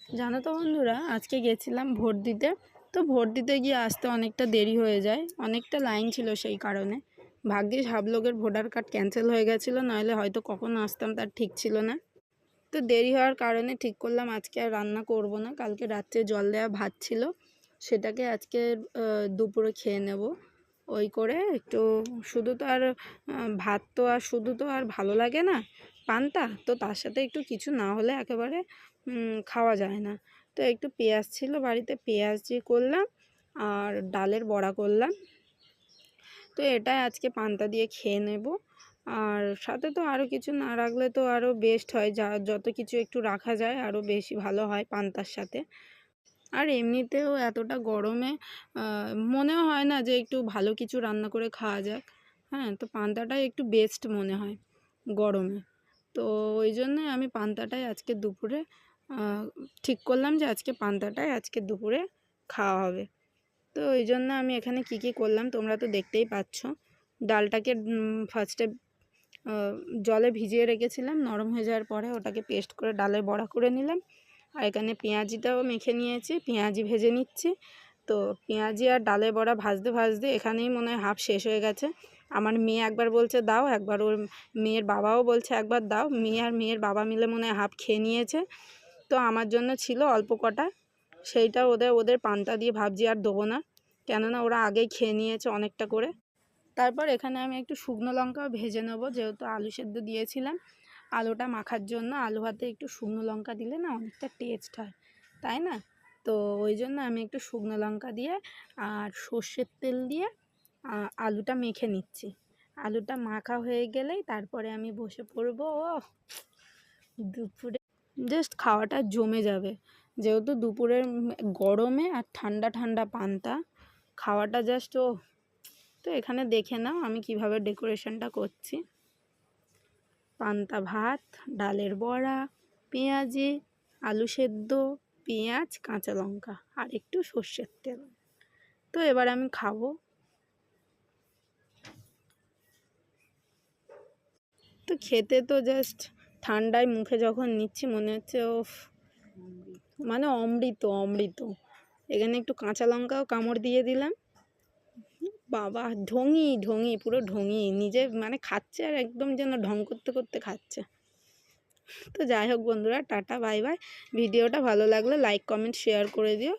জানো তো বন্ধুরা, আজকে গেছিলাম ভোট দিতে। তো ভোট দিতে গিয়ে আসতে অনেকটা দেরি হয়ে যায়, অনেকটা লাইন ছিল। সেই কারণে ভাগ্যিস হাবলোকের ভোটার কার্ড ক্যান্সেল হয়ে গেছিলো, নইলে হয়তো কখন আসতাম তার ঠিক ছিল না। তো দেরি হওয়ার কারণে ঠিক করলাম আজকে আর রান্না করব না। কালকে রাত্রে জল দেওয়া ভাত ছিল, সেটাকে আজকে দুপুরে খেয়ে নেব। ওই করে একটু শুধু তো আর ভাত তো আর শুধু তো আর ভালো লাগে না, পান্তা তো তার সাথে একটু কিছু না হলে একেবারে খাওয়া যায় না। তো একটু পেঁয়াজ ছিল বাড়িতে, পেঁয়াজ দিয়ে করলাম আর ডালের বড়া করলাম। তো এটাই আজকে পান্তা দিয়ে খেয়ে নেব। আর সাথে তো আরও কিছু না রাখলে তো আরও বেস্ট হয়, যত কিছু একটু রাখা যায় আরও বেশি ভালো হয় পান্তার সাথে। আর এমনিতেও এতটা গরমে মনেও হয় না যে একটু ভালো কিছু রান্না করে খাওয়া যাক। হ্যাঁ, তো পান্তাটাই একটু বেস্ট মনে হয় গরমে। তো ওই জন্যে আমি পান্তাটাই আজকে দুপুরে ঠিক করলাম যে আজকে পান্তাটাই আজকে দুপুরে খাওয়া হবে। তো ওই জন্য আমি এখানে কি করলাম তোমরা তো দেখতেই পাচ্ছ। ডালটাকে ফার্স্টে জলে ভিজিয়ে রেখেছিলাম, নরম হয়ে যাওয়ার পরে ওটাকে পেস্ট করে ডালের বড়া করে নিলাম। আর এখানে পেঁয়াজিটাও মেখে নিয়েছি, পেঁয়াজি ভেজে নিচ্ছি। তো পেঁয়াজি আর ডালের বড়া ভাজতে ভাজতে এখানেই মনে হয় হাফ শেষ হয়ে গেছে। আমার মেয়ে একবার বলছে দাও, একবার ওর মেয়ের বাবাও বলছে একবার দাও। মেয়ে আর মেয়ের বাবা মিলে মনে হয় হাফ খেয়ে নিয়েছে। তো আমার জন্য ছিল অল্প কটা, সেইটা ওদের পান্তা দিয়ে ভাবছি আর দেবো না, কেননা ওরা আগেই খেয়ে নিয়েছে অনেকটা করে। তারপর এখানে আমি একটু শুকনো লঙ্কাও ভেজে নেব, যেহেতু আলু সেদ্ধ দিয়েছিলাম। আলুটা মাখার জন্য আলু ভাতে একটু শুকনো লঙ্কা দিলে না অনেকটা টেস্ট হয়, তাই না? তো ওই জন্য আমি একটু শুকনো লঙ্কা দিয়ে আর সর্ষের তেল দিয়ে আলুটা মেখে নিচ্ছি। আলুটা মাখা হয়ে গেলেই তারপরে আমি বসে পড়বো। ও দুপুরে জাস্ট খাওয়াটা জমে যাবে, যেহেতু দুপুরের গরমে আর ঠান্ডা ঠান্ডা পান্তা খাওয়াটা জাস্ট ও। তো এখানে দেখে নাও আমি কিভাবে ডেকোরেশনটা করছি। পান্তা ভাত, ডালের বড়া, পেঁয়াজি, আলু সেদ্ধ, পেঁয়াজ, কাঁচা লঙ্কা আর একটু সর্ষের তেল। তো এবার আমি খাবো। তো খেতে তো জাস্ট ঠান্ডায় মুখে যখন নিচ্ছি মনে হচ্ছে ও, মানে অমৃত অমৃত। এখানে একটু কাঁচা লঙ্কাও কামড় দিয়ে দিলাম। বাবা ঢঙি ঢঙি, পুরো ঢঙি, নিজে মানে খাচ্ছে আর একদম যেন ঢং করতে করতে খাচ্ছে। তো যাই হোক বন্ধুরা, টাটা বাই বাই। ভিডিওটা ভালো লাগলে লাইক কমেন্ট শেয়ার করে দিও।